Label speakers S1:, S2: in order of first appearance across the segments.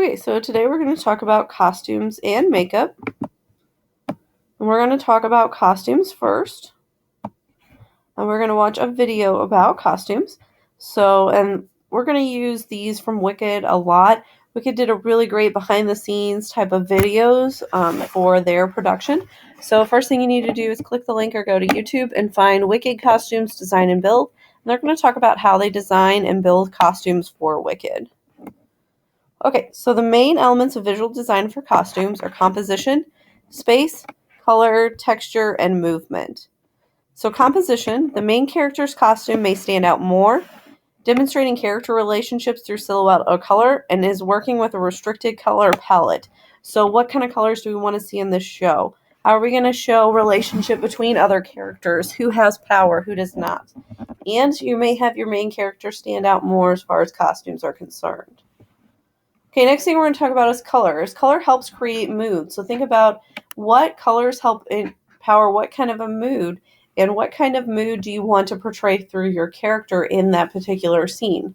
S1: Okay, so today we're going to talk about costumes and makeup. And we're going to talk about costumes first. And we're going to watch a video about costumes. And we're going to use these from Wicked a lot. Wicked did a really great behind the scenes type of videos for their production. So first thing you need to do is click the link or go to YouTube and find Wicked Costumes Design and Build. And they're going to talk about how they design and build costumes for Wicked. Okay, so the main elements of visual design for costumes are composition, space, color, texture, and movement. So composition, the main character's costume may stand out more, demonstrating character relationships through silhouette or color, and is working with a restricted color palette. So what kind of colors do we want to see in this show? How are we going to show relationship between other characters? Who has power, who does not? And you may have your main character stand out more as far as costumes are concerned. Okay, next thing we're going to talk about is colors. Color helps create mood. So think about what colors help empower what kind of a mood, and what kind of mood do you want to portray through your character in that particular scene.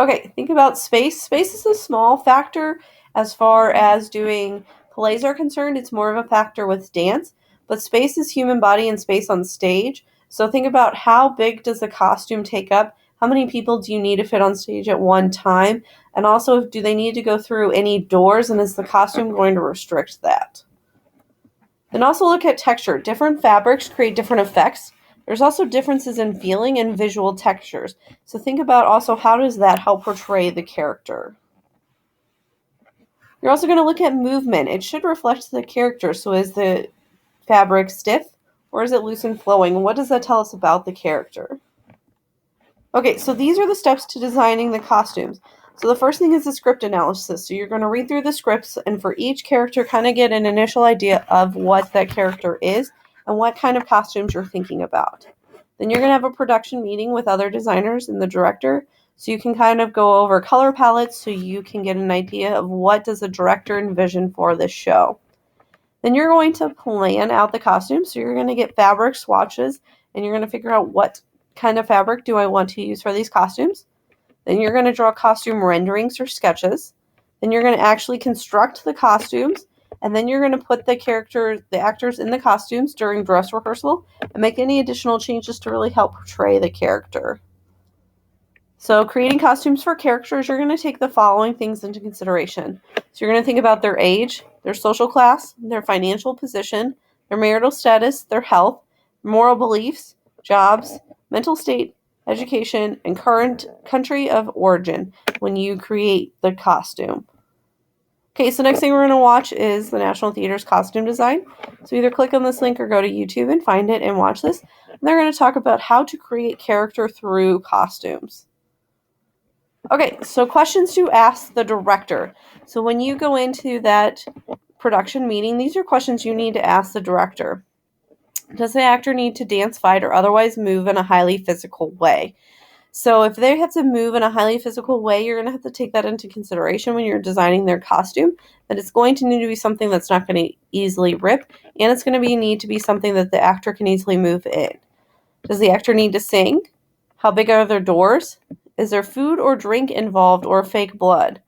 S1: Okay, think about space. Space is a small factor as far as doing plays are concerned. It's more of a factor with dance, but space is human body and space on stage. So think about how big does the costume take up? How many people do you need to fit on stage at one time? And also, do they need to go through any doors, and is the costume going to restrict that? Then also look at texture. Different fabrics create different effects. There's also differences in feeling and visual textures. So think about also how does that help portray the character. You're also going to look at movement. It should reflect the character. So is the fabric stiff or is it loose and flowing? What does that tell us about the character? Okay, so these are the steps to designing the costumes. So the first thing is the script analysis. So you're going to read through the scripts and for each character kind of get an initial idea of what that character is and what kind of costumes you're thinking about. Then you're going to have a production meeting with other designers and the director so you can kind of go over color palettes so you can get an idea of what does the director envision for this show. Then you're going to plan out the costumes. So you're going to get fabric swatches and you're going to figure out what kind of fabric do I want to use for these costumes. Then you're going to draw costume renderings or sketches. Then you're going to actually construct the costumes. And then you're going to put the actors in the costumes during dress rehearsal and make any additional changes to really help portray the character. So creating costumes for characters, you're going to take the following things into consideration. So you're going to think about their age, their social class, their financial position, their marital status, their health, moral beliefs, jobs, mental state, education, and current country of origin when you create the costume. Okay, so next thing we're going to watch is the National Theater's costume design. So either click on this link or go to YouTube and find it and watch this. And they're going to talk about how to create character through costumes. Okay, so questions to ask the director. So when you go into that production meeting, these are questions you need to ask the director. Does the actor need to dance, fight, or otherwise move in a highly physical way? So if they have to move in a highly physical way, you're going to have to take that into consideration when you're designing their costume, that it's going to need to be something that's not going to easily rip, and it's going to need to be something that the actor can easily move in. Does the actor need to sing? How big are their doors? Is there food or drink involved or fake blood?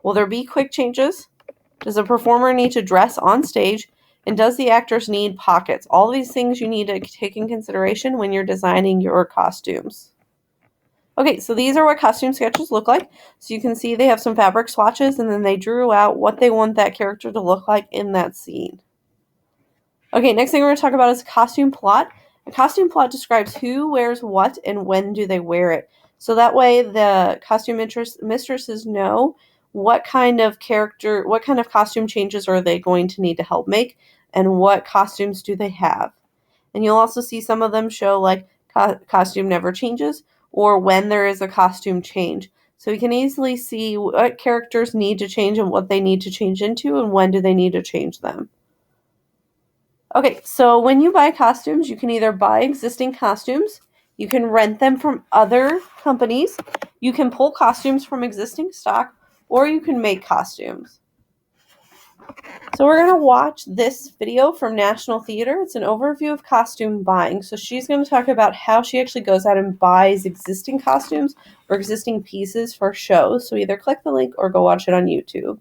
S1: Will there be quick changes? Does the performer need to dress on stage? And does the actors need pockets? All these things you need to take in consideration when you're designing your costumes. Okay, so these are what costume sketches look like. So you can see they have some fabric swatches and then they drew out what they want that character to look like in that scene. Okay, next thing we're going to talk about is costume plot. A costume plot describes who wears what and when do they wear it. So that way the costume mistresses know what kind of costume changes are they going to need to help make and what costumes do they have. And you'll also see some of them show like costume never changes or when there is a costume change. So we can easily see what characters need to change and what they need to change into and when do they need to change them. Okay, so when you buy costumes, you can either buy existing costumes, you can rent them from other companies, you can pull costumes from existing stock, or you can make costumes. So we're going to watch this video from National Theater. It's an overview of costume buying. So she's going to talk about how she actually goes out and buys existing costumes or existing pieces for shows. So either click the link or go watch it on YouTube.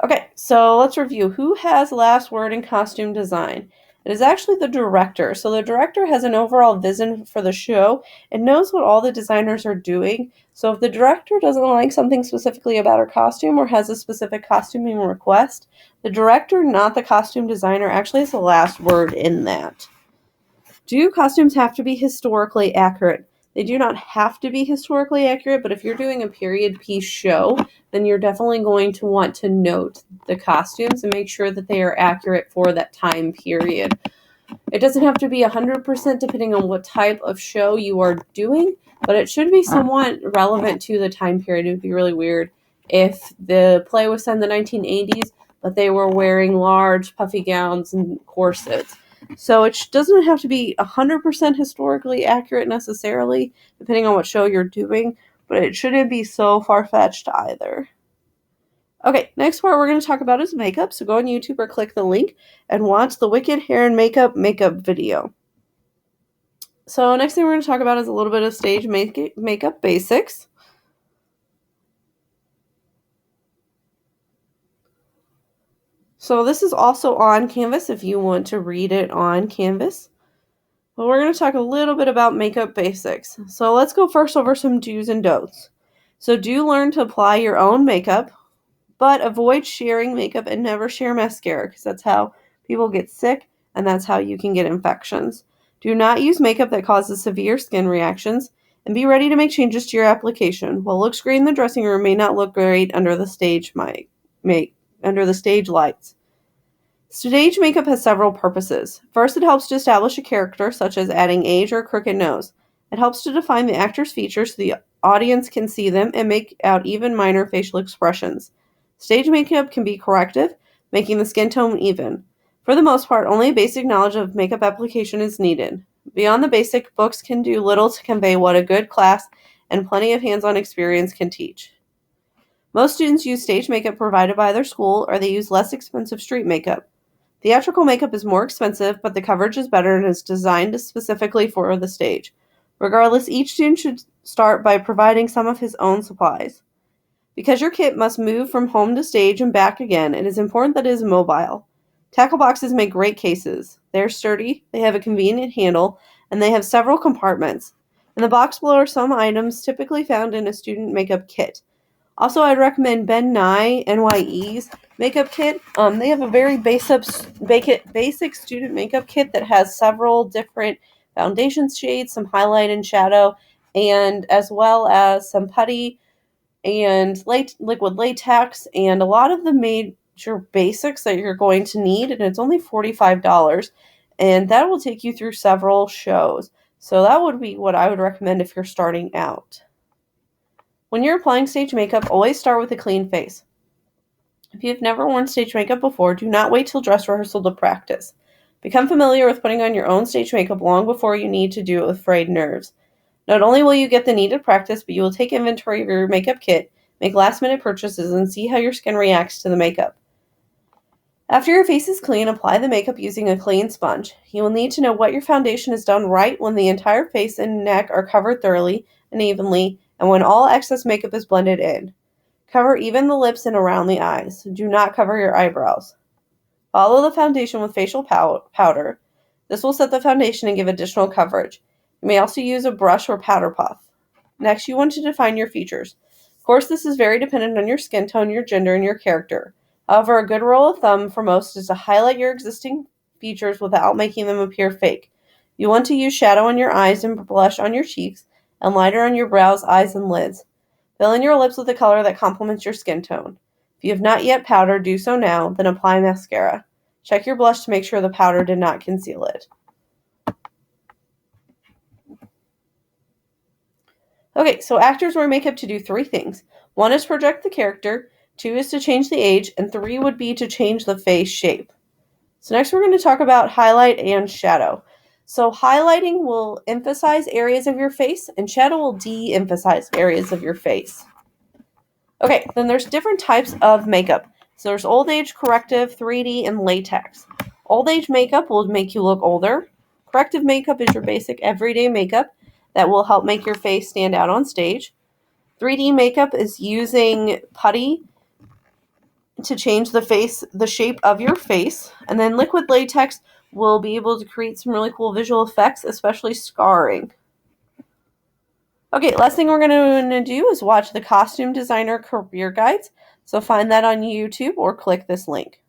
S1: Okay, so let's review. Who has last word in costume design? It is actually the director. So the director has an overall vision for the show and knows what all the designers are doing. So if the director doesn't like something specifically about her costume or has a specific costuming request, the director, not the costume designer, actually has the last word in that. Do costumes have to be historically accurate? They do not have to be historically accurate, but if you're doing a period piece show, then you're definitely going to want to note the costumes and make sure that they are accurate for that time period. It doesn't have to be 100% depending on what type of show you are doing, but it should be somewhat relevant to the time period. It would be really weird if the play was set in the 1980s, but they were wearing large puffy gowns and corsets. So it doesn't have to be 100% historically accurate necessarily, depending on what show you're doing, but it shouldn't be so far-fetched either. Okay, next part we're going to talk about is makeup. So go on YouTube or click the link and watch the Wicked Hair and Makeup video. So next thing we're going to talk about is a little bit of stage makeup basics. So this is also on Canvas if you want to read it on Canvas. But we're going to talk a little bit about makeup basics. So let's go first over some do's and don'ts. So do learn to apply your own makeup, but avoid sharing makeup and never share mascara because that's how people get sick and that's how you can get infections. Do not use makeup that causes severe skin reactions and be ready to make changes to your application. What looks great in the dressing room may not look great under the stage lights. Stage makeup has several purposes. First, it helps to establish a character, such as adding age or a crooked nose. It helps to define the actor's features so the audience can see them and make out even minor facial expressions. Stage makeup can be corrective, making the skin tone even. For the most part, only a basic knowledge of makeup application is needed. Beyond the basic, books can do little to convey what a good class and plenty of hands-on experience can teach. Most students use stage makeup provided by their school, or they use less expensive street makeup. Theatrical makeup is more expensive, but the coverage is better and is designed specifically for the stage. Regardless, each student should start by providing some of his own supplies. Because your kit must move from home to stage and back again, it is important that it is mobile. Tackle boxes make great cases. They are sturdy, they have a convenient handle, and they have several compartments. In the box below are some items typically found in a student makeup kit. Also, I'd recommend Ben Nye NYE's makeup kit. They have a very basic student makeup kit that has several different foundation shades, some highlight and shadow, and as well as some putty and liquid latex, and a lot of the major basics that you're going to need, and it's only $45, and that will take you through several shows. So that would be what I would recommend if you're starting out. When you're applying stage makeup, always start with a clean face. If you have never worn stage makeup before, do not wait till dress rehearsal to practice. Become familiar with putting on your own stage makeup long before you need to do it with frayed nerves. Not only will you get the needed practice, but you will take inventory of your makeup kit, make last-minute purchases, and see how your skin reacts to the makeup. After your face is clean, apply the makeup using a clean sponge. You will need to know what your foundation is done right when the entire face and neck are covered thoroughly and evenly, and when all excess makeup is blended in. Cover even the lips and around the eyes. Do not cover your eyebrows. Follow the foundation with facial powder. This will set the foundation and give additional coverage. You may also use a brush or powder puff. Next, you want to define your features. Of course, this is very dependent on your skin tone, your gender, and your character. However, a good rule of thumb for most is to highlight your existing features without making them appear fake. You want to use shadow on your eyes and blush on your cheeks, and lighter on your brows, eyes, and lids. Fill in your lips with a color that complements your skin tone. If you have not yet powdered, do so now, then apply mascara. Check your blush to make sure the powder did not conceal it. Okay, so actors wear makeup to do 3 things. 1 is project the character, 2 is to change the age, and 3 would be to change the face shape. So next we're going to talk about highlight and shadow. So highlighting will emphasize areas of your face, and shadow will de-emphasize areas of your face. Okay, then there's different types of makeup. So there's old age, corrective, 3D, and latex. Old age makeup will make you look older. Corrective makeup is your basic everyday makeup that will help make your face stand out on stage. 3D makeup is using putty to change the shape of your face. And then liquid latex will be able to create some really cool visual effects, especially scarring. Okay, last thing we're going to do is watch the Costume Designer Career Guides. So find that on YouTube or click this link.